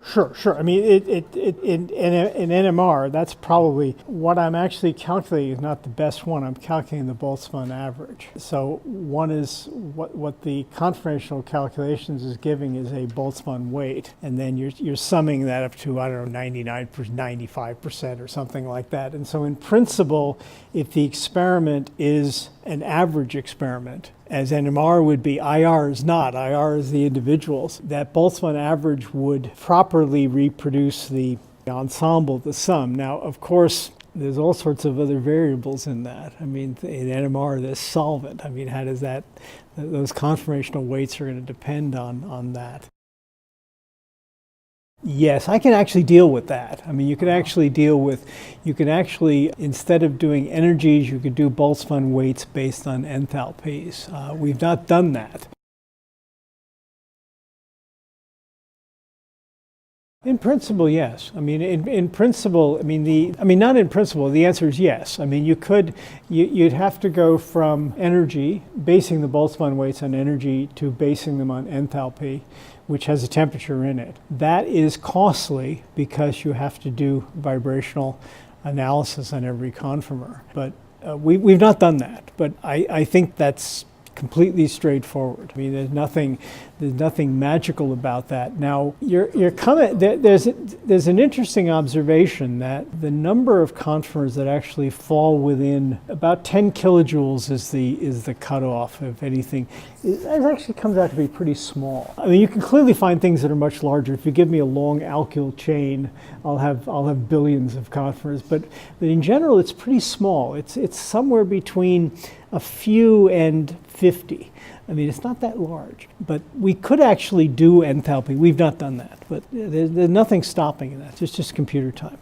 Sure, sure. I mean, in NMR, that's probably what I'm actually calculating is not the best one. I'm calculating the Boltzmann average. So one is what the conformational calculations is giving is a Boltzmann weight, and then you're summing that up to, I don't know, 99%, 95% or something like that. And so in principle, if the experiment is an average experiment, as NMR would be, IR is not. IR is the individuals. That Boltzmann average would properly reproduce the ensemble, the sum. Now, of course, there's all sorts of other variables in that. I mean, in NMR, there's solvent. I mean, how does that, those conformational weights are going to depend on that. Yes, I can actually deal with that. I mean, you can actually deal with, instead of doing energies, you could do Boltzmann weights based on enthalpies. We've not done that. In principle, yes. I mean, in principle, not in principle, the answer is yes. I mean, you'd have to go from energy, basing the Boltzmann weights on energy, to basing them on enthalpy, which has a temperature in it. That is costly because you have to do vibrational analysis on every conformer. But we've not done that. But I think that's completely straightforward. I mean, there's nothing magical about that. Now, your comment, there's an interesting observation that the number of conformers that actually fall within about 10 kilojoules is the cutoff of anything. It actually comes out to be pretty small. I mean, you can clearly find things that are much larger. If you give me a long alkyl chain, I'll have billions of conformers. But in general, it's pretty small. It's somewhere between a few and 50. I mean, it's not that large, but we could actually do enthalpy. We've not done that, but there's nothing stopping that. It's just computer time.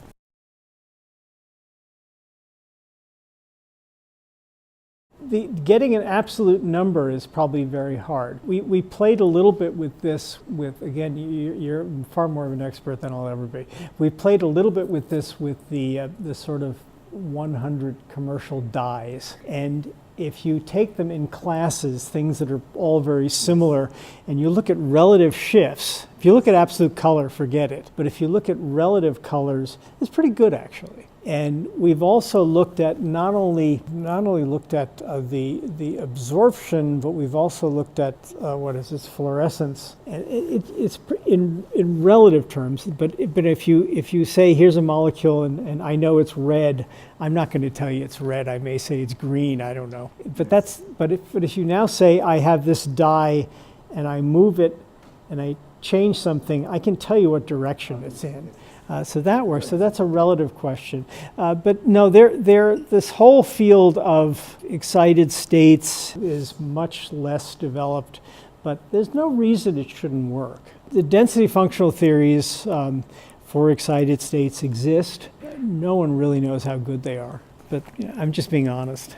Getting an absolute number is probably very hard. We played a little bit with this again, you're far more of an expert than I'll ever be. We played a little bit with this with the sort of 100 commercial dyes. And if you take them in classes, things that are all very similar, and you look at relative shifts, if you look at absolute color, forget it. But if you look at relative colors, it's pretty good actually. And we've also looked at not only looked at the absorption, but we've also looked at what is this, fluorescence. And it's in relative terms. But if you say here's a molecule and I know it's red, I'm not going to tell you it's red. I may say it's green. I don't know. But if you now say I have this dye and I move it and I change something, I can tell you what direction it's in. So that works. So that's a relative question. But no, this whole field of excited states is much less developed, but there's no reason it shouldn't work. The density functional theories for excited states exist. No one really knows how good they are, but I'm just being honest.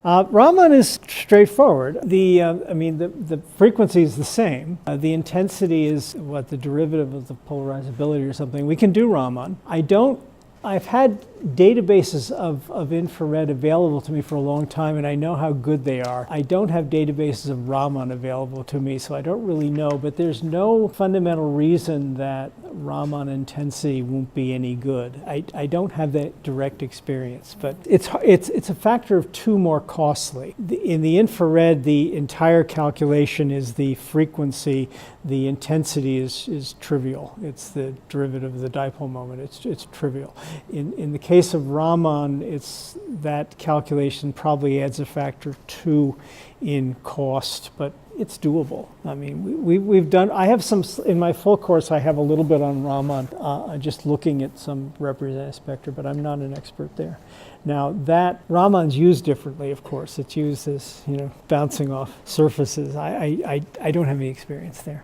Raman is straightforward. The frequency is the same. The intensity is the derivative of the polarizability or something. We can do Raman. I've had databases of infrared available to me for a long time, and I know how good they are. I don't have databases of Raman available to me, so I don't really know, but there's no fundamental reason that Raman intensity won't be any good. I don't have that direct experience, but it's a factor of 2 more costly. In the infrared, the entire calculation is the frequency. The intensity is trivial. It's the derivative of the dipole moment. It's trivial. In the case of Raman, it's that calculation probably adds a factor 2 in cost, but it's doable. I mean, we've done. I have some in my full course. I have a little bit on Raman, just looking at some representative spectra, but I'm not an expert there. Now that Raman's used differently, of course. It's used as bouncing off surfaces. I don't have any experience there.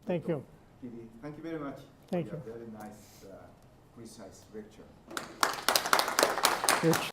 Thank you. Thank you very much. Thank you. Very nice, precise lecture. Rich.